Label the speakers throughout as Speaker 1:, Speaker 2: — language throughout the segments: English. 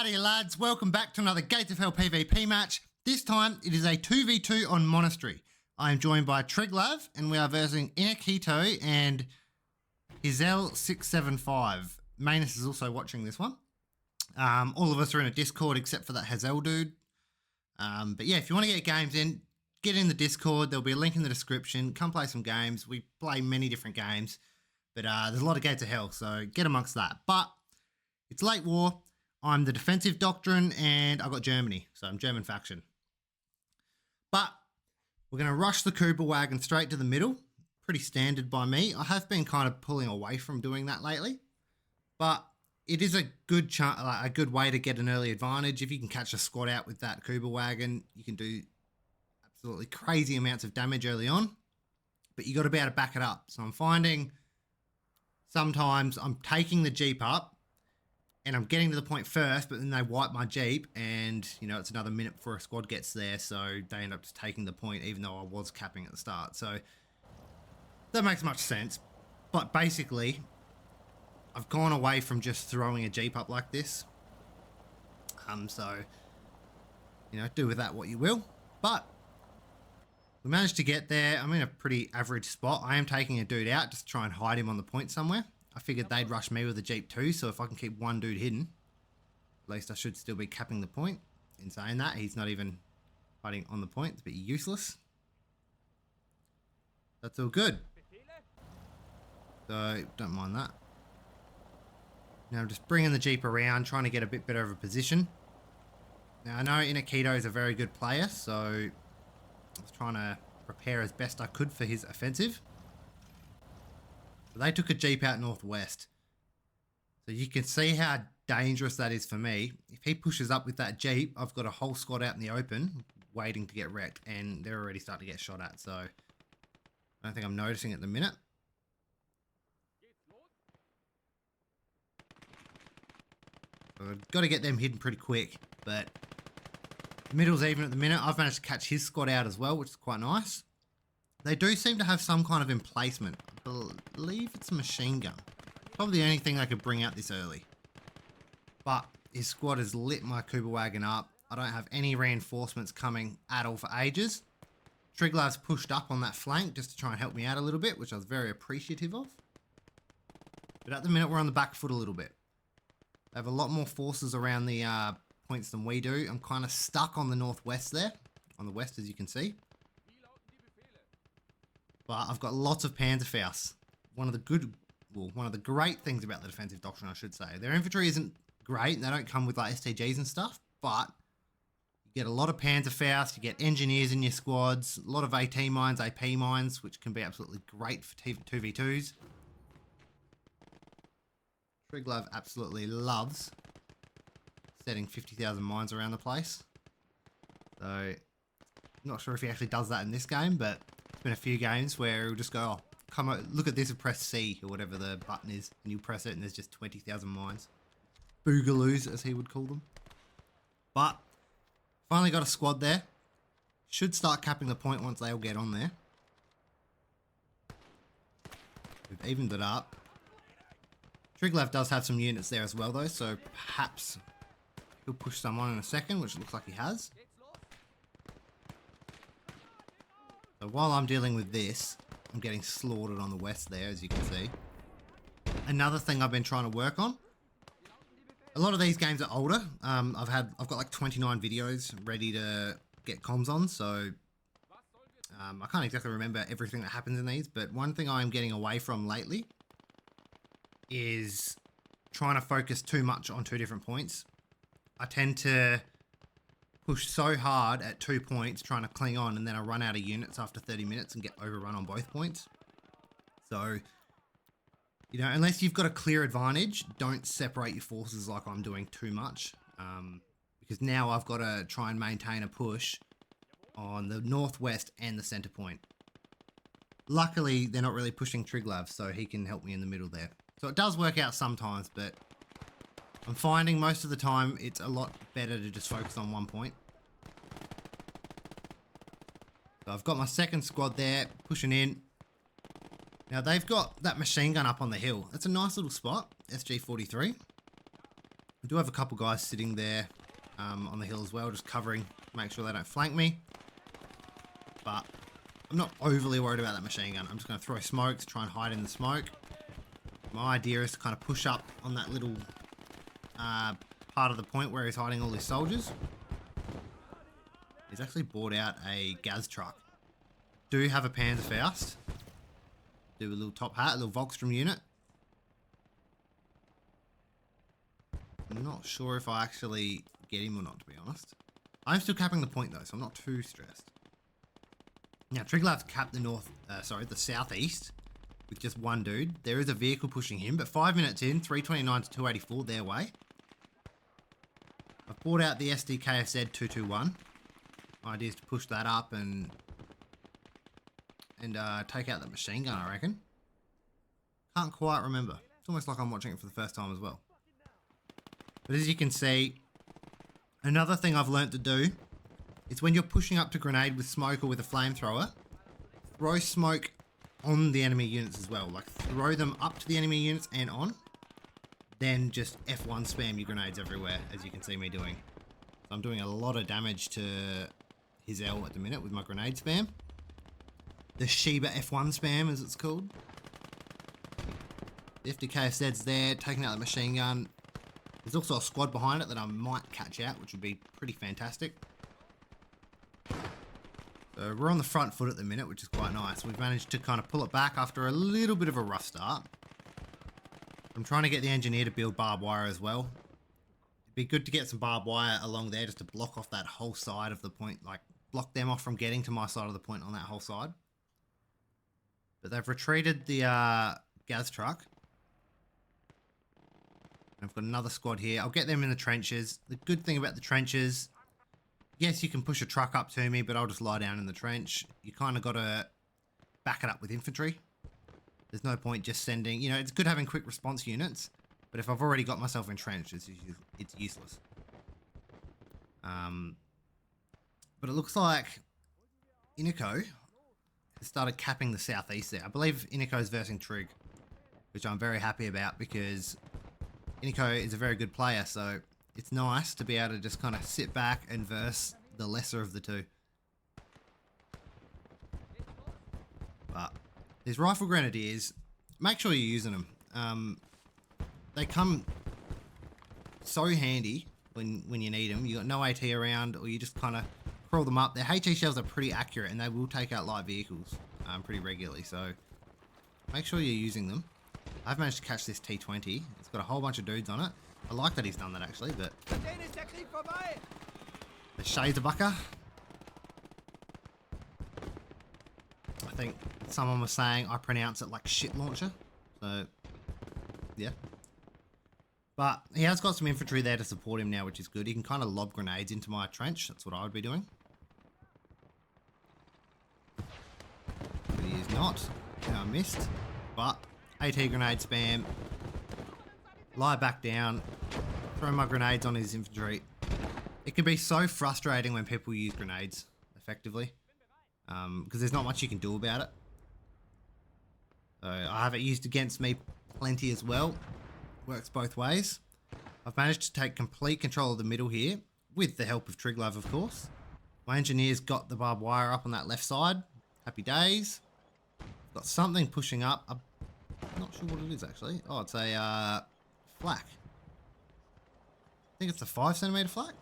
Speaker 1: G'day lads, welcome back to another Gates of Hell PvP match. This time it is a 2v2 on Monastery. I am joined by Triglav and we are versing Inakito and Hell 675. Manus is also watching this one. All of us are in a Discord except for that Hazel dude. But yeah, if you want to get games in, get in the Discord. There'll be a link in the description. Come play some games. We play many different games. But there's a lot of Gates of Hell, so get amongst that. But it's late war. I'm the defensive doctrine and I've got Germany, so I'm German faction. But we're going to rush the Cooper wagon straight to the middle. Pretty standard by me. I have been kind of pulling away from doing that lately. But it is a good way to get an early advantage. If you can catch a squad out with that Cooper wagon, you can do absolutely crazy amounts of damage early on. But you got to be able to back it up. So I'm finding sometimes I'm taking the Jeep up and I'm getting to the point first, but then they wipe my Jeep and, you know, it's another minute before a squad gets there. So they end up just taking the point, even though I was capping at the start. So that makes much sense. But basically, I've gone away from just throwing a Jeep up like this. So, you know, do with that what you will. But we managed to get there. I'm in a pretty average spot. I am taking a dude out just to try and hide him on the point somewhere. I figured they'd rush me with a Jeep too, so if I can keep one dude hidden, at least I should still be capping the point. In saying that, he's not even hiding on the point. It's a bit useless. That's all good. So, don't mind that. Now I'm just bringing the Jeep around, trying to get a bit better of a position. Now I know Inakito is a very good player, so I was trying to prepare as best I could for his offensive. But they took a Jeep out northwest. So you can see how dangerous that is for me. If he pushes up with that Jeep, I've got a whole squad out in the open waiting to get wrecked, and they're already starting to get shot at. So I don't think I'm noticing at the minute. So I've got to get them hidden pretty quick, but the middle's even at the minute. I've managed to catch his squad out as well, which is quite nice. They do seem to have some kind of emplacement. I believe it's a machine gun. Probably the only thing they could bring out this early. But his squad has lit my Cooper wagon up. I don't have any reinforcements coming at all for ages. Triglav's pushed up on that flank just to try and help me out a little bit, which I was very appreciative of. But at the minute, we're on the back foot a little bit. They have a lot more forces around the points than we do. I'm kind of stuck on the northwest there. On the west, as you can see. But I've got lots of Panzerfaust. One of the great things about the defensive doctrine, I should say. Their infantry isn't great, and they don't come with like STGs and stuff, but you get a lot of Panzerfaust, you get engineers in your squads, a lot of AT mines, AP mines, which can be absolutely great for 2v2s. Triglav absolutely loves setting 50,000 mines around the place. So, I'm not sure if he actually does that in this game, but there's been a few games where he'll just go, oh, come on, look at this and press C or whatever the button is, and you press it and there's just 20,000 mines. Boogaloos, as he would call them. But finally got a squad there. Should start capping the point once they all get on there. We've evened it up. Triglav does have some units there as well though, so perhaps he'll push someone in a second, which looks like he has. So while I'm dealing with this, I'm getting slaughtered on the west there, as you can see. Another thing I've been trying to work on. A lot of these games are older. I've got like 29 videos ready to get comms on, so I can't exactly remember everything that happens in these, but one thing I'm getting away from lately is trying to focus too much on two different points. I tend to push so hard at 2 points trying to cling on, and then I run out of units after 30 minutes and get overrun on both points. So, you know, unless you've got a clear advantage, don't separate your forces like I'm doing too much. Because now I've got to try and maintain a push on the northwest and the center point. Luckily, they're not really pushing Triglav, so he can help me in the middle there. So it does work out sometimes, but I'm finding most of the time it's a lot better to just focus on 1 point. So I've got my second squad there, pushing in. Now they've got that machine gun up on the hill. It's a nice little spot, SG-43. I do have a couple guys sitting there on the hill as well, just covering, make sure they don't flank me. But I'm not overly worried about that machine gun. I'm just going to throw smoke to try and hide in the smoke. My idea is to kind of push up on that little part of the point where he's hiding all his soldiers. He's actually bought out a Gaz truck. Do have a Panzerfaust. Do a little top hat, a little Volkstrom unit. I'm not sure if I actually get him or not, to be honest. I'm still capping the point though, so I'm not too stressed. Now, Triglav's capped the southeast with just one dude. There is a vehicle pushing him, but 5 minutes in, 329 to 284 their way. I've bought out the SDKFZ 221. My idea is to push that up and take out the machine gun, I reckon. Can't quite remember. It's almost like I'm watching it for the first time as well. But as you can see, another thing I've learnt to do is when you're pushing up to grenade with smoke or with a flamethrower, throw smoke on the enemy units as well. Like throw them up to the enemy units and on. Then just F1 spam your grenades everywhere, as you can see me doing. So I'm doing a lot of damage to his L at the minute with my grenade spam. The Sheba F1 spam, as it's called. The FDKFZ's there, taking out the machine gun. There's also a squad behind it that I might catch out, which would be pretty fantastic. So we're on the front foot at the minute, which is quite nice. We've managed to kind of pull it back after a little bit of a rough start. I'm trying to get the engineer to build barbed wire as well. It'd be good to get some barbed wire along there just to block off that whole side of the point, like block them off from getting to my side of the point on that whole side. But they've retreated the Gaz truck. I've got another squad here. I'll get them in the trenches. The good thing about the trenches, yes, you can push a truck up to me, but I'll just lie down in the trench. You kind of got to back it up with infantry. There's no point just sending, you know, it's good having quick response units, but if I've already got myself entrenched, it's useless. But it looks like Inako has started capping the southeast there. I believe Inako's versing Trig, which I'm very happy about because Inako is a very good player, so it's nice to be able to just kind of sit back and verse the lesser of the two. But these rifle grenadiers, make sure you're using them. They come so handy when you need them. You got no AT around, or you just kind of crawl them up. Their HE shells are pretty accurate, and they will take out light vehicles pretty regularly. So make sure you're using them. I've managed to catch this T20. It's got a whole bunch of dudes on it. I like that he's done that actually, but the Shaderbucker. I think someone was saying I pronounce it like shit launcher. So yeah. But he has got some infantry there to support him now, which is good. He can kind of lob grenades into my trench. That's what I would be doing. But he is not. I missed. But AT grenade spam. Lie back down. Throw my grenades on his infantry. It can be so frustrating when people use grenades effectively. Because there's not much you can do about it. So I have it used against me plenty as well. Works both ways. I've managed to take complete control of the middle here, with the help of Triglav, of course. My engineer's got the barbed wire up on that left side. Happy days. Got something pushing up. I'm not sure what it is actually. Oh, it's a flak. I think it's a 5 centimeter flak.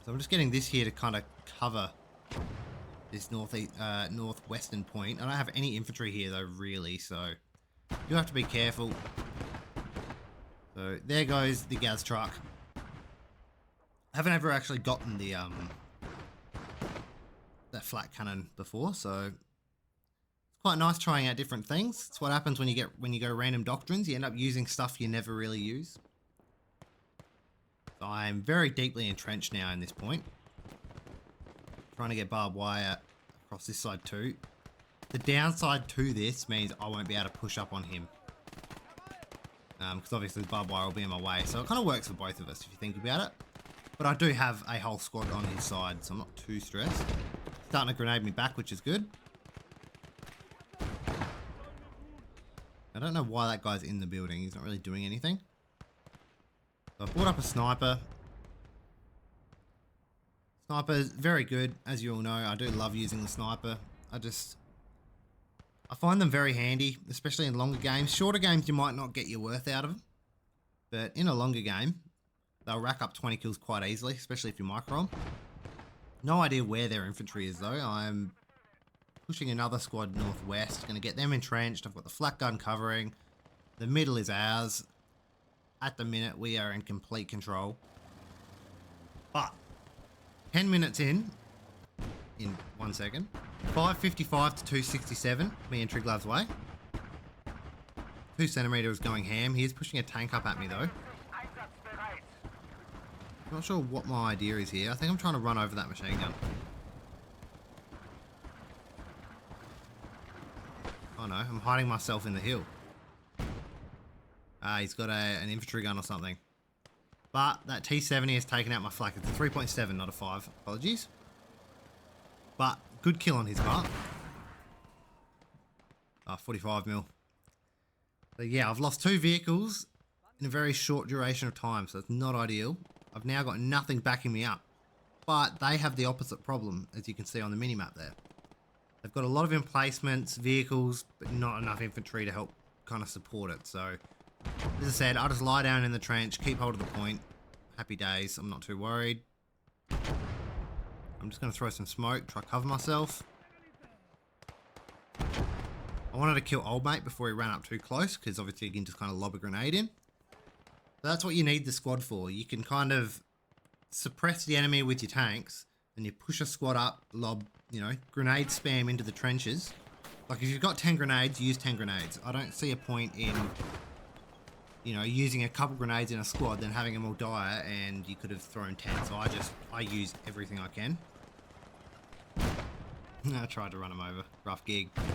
Speaker 1: So I'm just getting this here to kind of cover this northwestern point. I don't have any infantry here though, really, so you have to be careful. So there goes the Gaz truck. I haven't ever actually gotten the that flat cannon before, so it's quite nice trying out different things. It's what happens when you go random doctrines. You end up using stuff you never really use. So I'm very deeply entrenched now in this point. Trying to get barbed wire across this side too. The downside to this means I won't be able to push up on him. Because obviously the barbed wire will be in my way. So it kind of works for both of us if you think about it. But I do have a whole squad on his side, so I'm not too stressed. Starting to grenade me back, which is good. I don't know why that guy's in the building. He's not really doing anything. So I've brought up a sniper. Sniper is very good, as you all know. I do love using the sniper. I find them very handy, especially in longer games. Shorter games, you might not get your worth out of them. But in a longer game, they'll rack up 20 kills quite easily, especially if you micro them. No idea where their infantry is, though. I'm pushing another squad northwest. Going to get them entrenched. I've got the flak gun covering. The middle is ours. At the minute, we are in complete control. But 10 minutes in 1 second, 555 to 267, me and Triglav's way. 2 centimeters going ham. He is pushing a tank up at me though. Not sure what my idea is here. I think I'm trying to run over that machine gun. Oh no, I'm hiding myself in the hill. He's got an infantry gun or something. But that T70 has taken out my flak. It's a 3.7, not a 5. Apologies. But good kill on his part. 45 mil. So yeah, I've lost 2 vehicles in a very short duration of time, so it's not ideal. I've now got nothing backing me up. But they have the opposite problem, as you can see on the minimap there. They've got a lot of emplacements, vehicles, but not enough infantry to help kind of support it. So, as I said, I'll just lie down in the trench, keep hold of the point. Happy days, I'm not too worried. I'm just going to throw some smoke, try to cover myself. I wanted to kill old mate before he ran up too close, because obviously you can just kind of lob a grenade in. So that's what you need the squad for. You can kind of suppress the enemy with your tanks, and you push a squad up, lob, grenade spam into the trenches. Like if you've got 10 grenades, use 10 grenades. I don't see a point in, using a couple grenades in a squad, then having them all die, and you could have thrown 10. So I use everything I can. I tried to run him over. Rough gig. But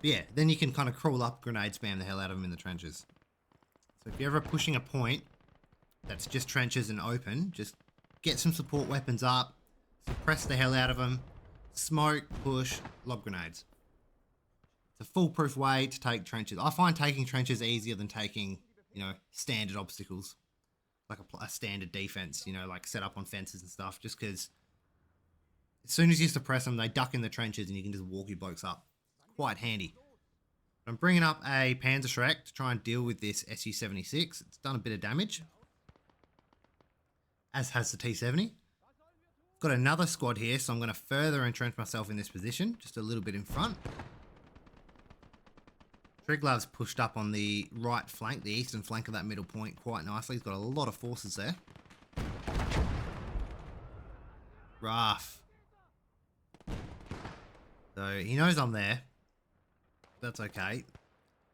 Speaker 1: yeah, then you can kind of crawl up, grenade spam the hell out of them in the trenches. So if you're ever pushing a point that's just trenches and open, just get some support weapons up, suppress the hell out of them, smoke, push, lob grenades. It's a foolproof way to take trenches. I find taking trenches easier than taking, standard obstacles. Like a standard defense, like set up on fences and stuff, just because as soon as you suppress them, they duck in the trenches and you can just walk your blokes up. Quite handy. I'm bringing up a Panzerschreck to try and deal with this Su-76. It's done a bit of damage, as has the T-70. Got another squad here, so I'm going to further entrench myself in this position, just a little bit in front. Triglav's pushed up on the right flank, the eastern flank of that middle point quite nicely. He's got a lot of forces there. Rough. So he knows I'm there. That's okay.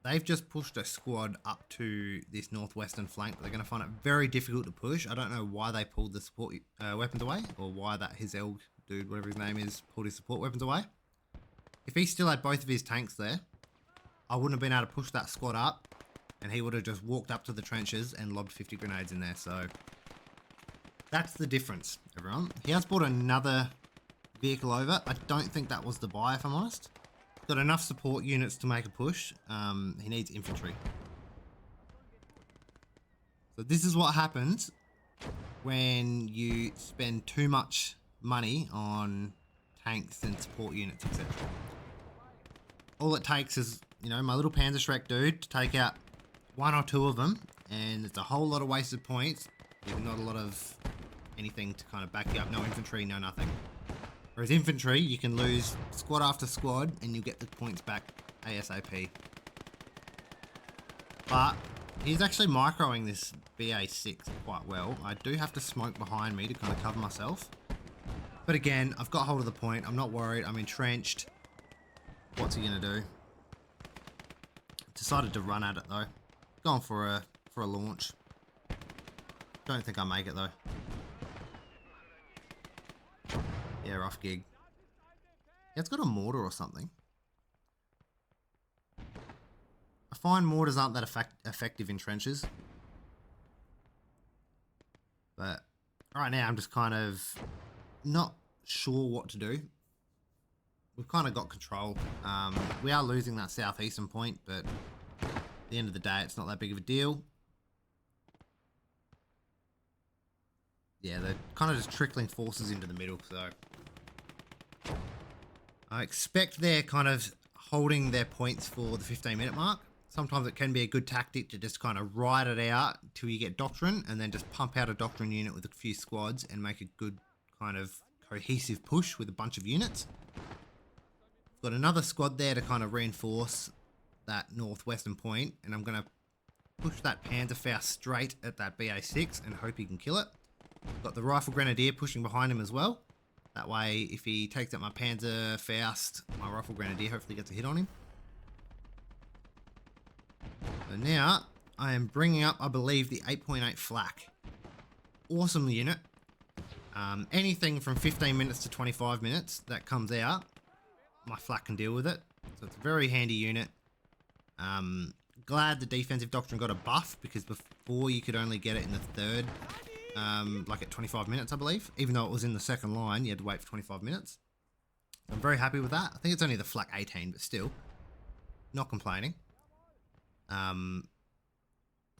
Speaker 1: They've just pushed a squad up to this northwestern flank. They're going to find it very difficult to push. I don't know why they pulled the support weapons away, or why that Hizel dude, whatever his name is, pulled his support weapons away. If he still had both of his tanks there, I wouldn't have been able to push that squad up, and he would have just walked up to the trenches and lobbed 50 grenades in there. So that's the difference, everyone. He has brought another vehicle over. I don't think that was the buy, if I'm honest. Got enough support units to make a push. He needs infantry. So this is what happens when you spend too much money on tanks and support units, etc. All it takes is, my little Panzerschreck dude to take out 1 or 2 of them, and it's a whole lot of wasted points with not a lot of anything to kind of back you up. No infantry, no nothing. Whereas infantry, you can lose squad after squad and you get the points back ASAP. But he's actually microing this BA6 quite well. I do have to smoke behind me to kind of cover myself. But again, I've got hold of the point. I'm not worried. I'm entrenched. What's he going to do? Decided to run at it though. Going for a launch. Don't think I make it though. Yeah, rough gig. Yeah, it's got a mortar or something. I find mortars aren't that effective in trenches. But right now I'm just kind of not sure what to do. We've kind of got control. We are losing that southeastern point, but at the end of the day, it's not that big of a deal. yeah, they're kind of just trickling forces into the middle, so I expect they're kind of holding their points for the 15-minute mark. Sometimes it can be a good tactic to just kind of ride it out till you get Doctrine and then just pump out a Doctrine unit with a few squads and make a good kind of cohesive push with a bunch of units. Got another squad there to kind of reinforce that northwestern point, and I'm going to push that Panzerfaust straight at that BA6 and hope he can kill it. Got the Rifle Grenadier pushing behind him as well. That way, if he takes out my Panzerfaust, my Rifle Grenadier hopefully gets a hit on him. So now, I am bringing up, I believe, the 8.8 flak. Awesome unit. Anything from 15 minutes to 25 minutes that comes out, my flak can deal with it. So it's a very handy unit. Glad the defensive doctrine got a buff, because before you could only get it in the third, like at 25 minutes, I believe. Even though it was in the second line, you had to wait for 25 minutes. I'm very happy with that. I think it's only the flak 18, but still, not complaining.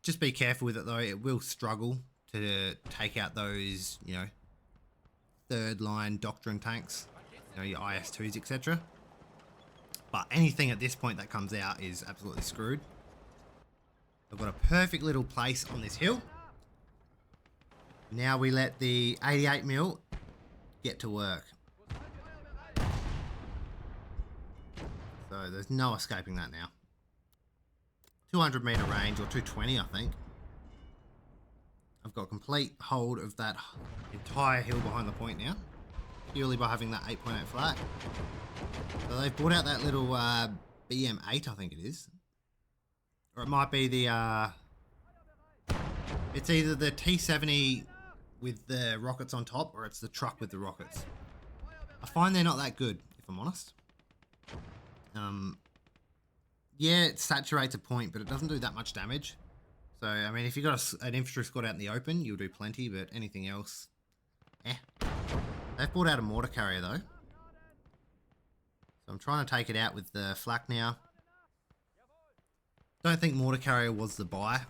Speaker 1: Just be careful with it though. It will struggle to take out those, you know, third line doctrine tanks, you know, your IS-2s, etc. But anything at this point that comes out is absolutely screwed. I've got a perfect little place on this hill. Now we let the 88mm get to work. So there's no escaping that now. 200 meter range, or 220 I think. I've got complete hold of that entire hill behind the point now, purely by having that 8.8 flak. So they've brought out that little BM8, I think it is. Or it might be the, it's either the T-70 with the rockets on top, or it's the truck with the rockets. I find they're not that good, if I'm honest. Yeah, it saturates a point, but it doesn't do that much damage. So, I mean, if you've got an infantry squad out in the open, you'll do plenty, but anything else, eh. They've brought out a mortar carrier, though. So I'm trying to take it out with the flak now. Don't think mortar carrier was the buy.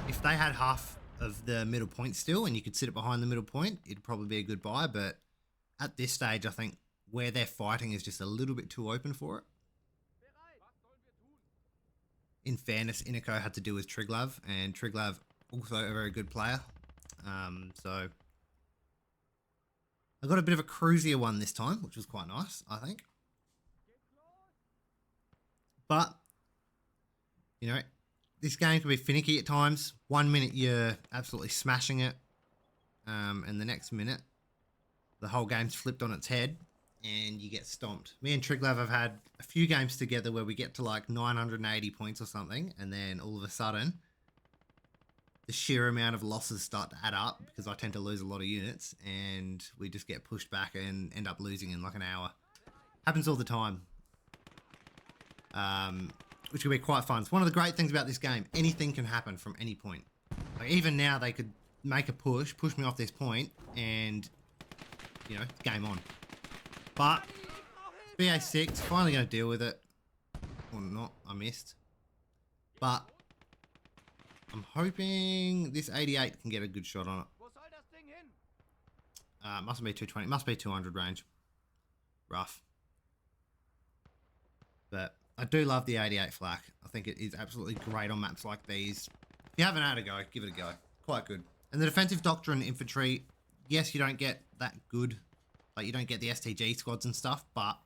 Speaker 1: If they had half of the middle point still, and you could sit it behind the middle point, it'd probably be a good buy, but at this stage, I think where they're fighting is just a little bit too open for it. In fairness, Inako had to do with Triglav, and Triglav also a very good player. So I got a bit of a cruisier one this time, which was quite nice, I think. But, you know, this game can be finicky at times. 1 minute you're absolutely smashing it, and the next minute the whole game's flipped on its head and you get stomped. Me and Triglav have had a few games together where we get to like 980 points or something, and then all of a sudden the sheer amount of losses start to add up, because I tend to lose a lot of units, and we just get pushed back and end up losing in like an hour. Happens all the time. Which can be quite fun. It's one of the great things about this game. Anything can happen from any point. Like even now they could make a push me off this point, and, you know, game on. But BA6, finally going to deal with it. Or not, I missed. But I'm hoping this 88 can get a good shot on it. Mustn't be 220, must be 200 range. Rough. But I do love the 88 flak. I think it is absolutely great on maps like these. If you haven't had a go, give it a go. Quite good. And the defensive doctrine infantry, yes, you don't get that good. Like, you don't get the STG squads and stuff, but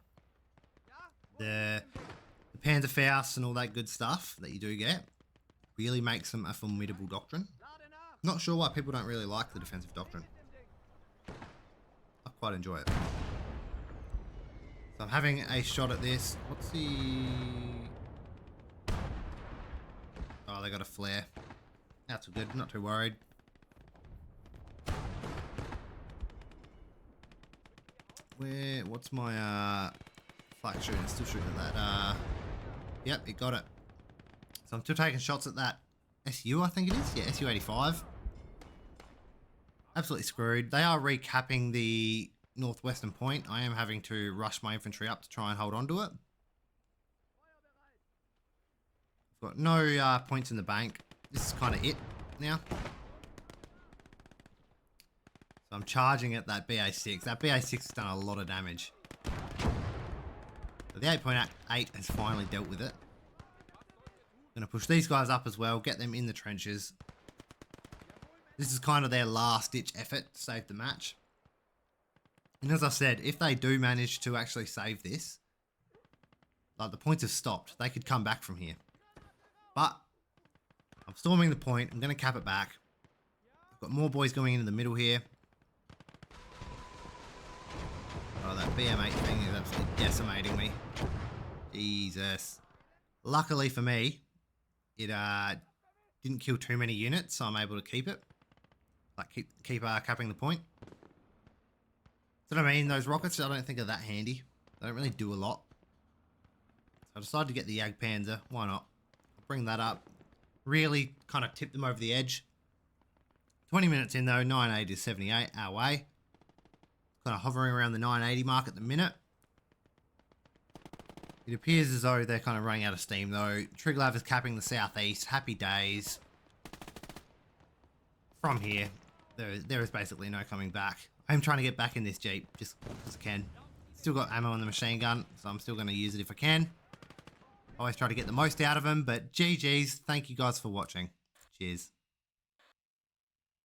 Speaker 1: the Panzerfaust and all that good stuff that you do get really makes them a formidable doctrine. Not sure why people don't really like the defensive doctrine. I quite enjoy it. So I'm having a shot at this. What's the... Oh, they got a flare. That's good, not too worried. What's my flak shooting? Still shooting at that. Yep, it got it. So I'm still taking shots at that SU, I think it is. Yeah, SU-85. Absolutely screwed. They are recapping the northwestern point. I am having to rush my infantry up to try and hold on to it. Got no points in the bank. This is kind of it now. So I'm charging at that BA6. That BA6 has done a lot of damage. So the 8.8 has finally dealt with it. I'm going to push these guys up as well, get them in the trenches. This is kind of their last ditch effort to save the match. And as I said, if they do manage to actually save this, like the points have stopped, they could come back from here. But I'm storming the point. I'm going to cap it back. I've got more boys going into the middle here. Oh, that BM8 thing is absolutely decimating me. Jesus. Luckily for me, it didn't kill too many units, so I'm able to keep it. Like keep capping the point. So what I mean, those rockets I don't think are that handy. They don't really do a lot. So I decided to get the Jagdpanzer. Why not? I'll bring that up. Really kind of tip them over the edge. 20 minutes in though, 980 to 78 our way. Kind of hovering around the 980 mark at the minute. It appears as though they're kind of running out of steam though. Triglav is capping the southeast. Happy days. From here, there is basically no coming back. I'm trying to get back in this Jeep just as I can. Still got ammo on the machine gun, so I'm still going to use it if I can. Always try to get the most out of them, but GG's. Thank you guys for watching. Cheers.